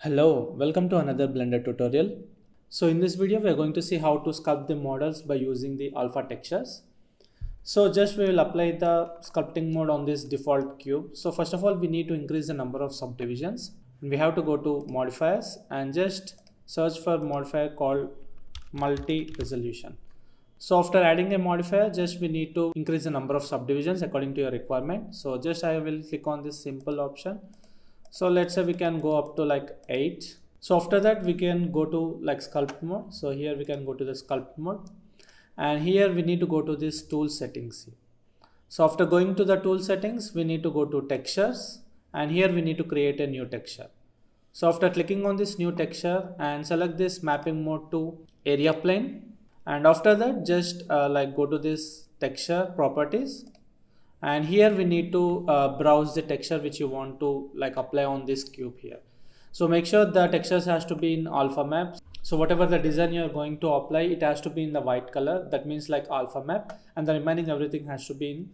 Hello, welcome to another Blender tutorial. So in this video, we are going to see how to sculpt the models by using the alpha textures. So just we will apply the sculpting mode on this default cube. So first of all, we need to increase the number of subdivisions. We have to go to modifiers and just search for modifier called multi-resolution. So after adding a modifier, just we need to increase the number of subdivisions according to your requirement. So just I will click on this simple option. So let's say we can go up to like 8. So after that we can go to like sculpt mode. So here we can go to the sculpt mode, and here we need to go to this tool settings. So after going to the tool settings, we need to go to textures, and here we need to create a new texture. So after clicking on this new texture and select this mapping mode to area plane, and after that just like go to this texture properties, and here we need to browse the texture which you want to like apply on this cube here. So make sure the textures has to be in alpha map. So whatever the design you are going to apply, it has to be in the white color, that means like alpha map, and the remaining everything has to be in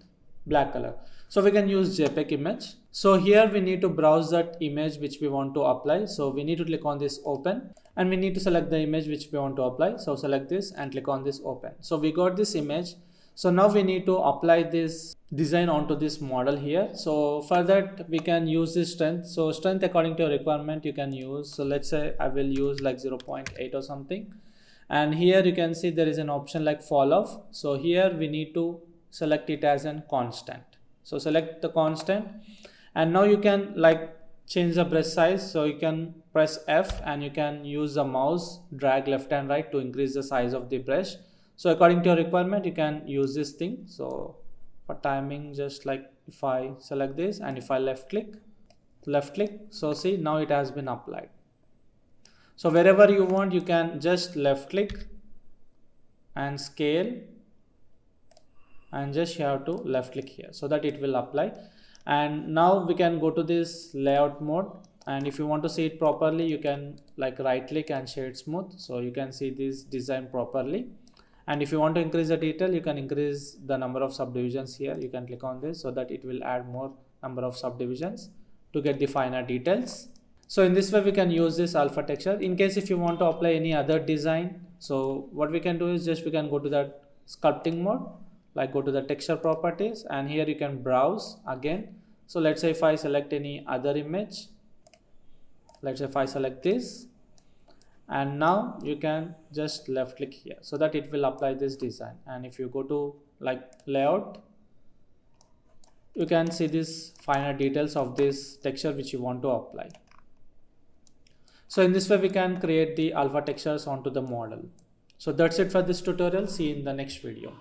black color. So we can use JPEG image. So here we need to browse that image which we want to apply. So we need to click on this open, and we need to select the image which we want to apply. So select this and click on this open. So we got this image. So now we need to apply this design onto this model here. So for that we can use this strength. So strength according to your requirement you can use. So let's say I will use like 0.8 or something. And here you can see there is an option like fall off. So here we need to select it as a constant. So select the constant, and now you can like change the brush size. So you can press F and you can use the mouse drag left and right to increase the size of the brush. So according to your requirement you can use this thing. So for timing, just like if I select this and if I left click, so see now it has been applied. So wherever you want you can just left click and scale, and just you have to left click here so that it will apply. And now we can go to this layout mode, and if you want to see it properly you can like right click and shade smooth, so you can see this design properly. And if you want to increase the detail, you can increase the number of subdivisions here. You can click on this so that it will add more number of subdivisions to get the finer details. So in this way we can use this alpha texture. In case if you want to apply any other design, so what we can do is just we can go to that sculpting mode, like go to the texture properties, and here you can browse again. So let's say if I select any other image, let's say if I select this, and now you can just left click here so that it will apply this design. And if you go to like layout, you can see this finer details of this texture which you want to apply. So in this way we can create the alpha textures onto the model. So that's it for this tutorial. See you in the next video.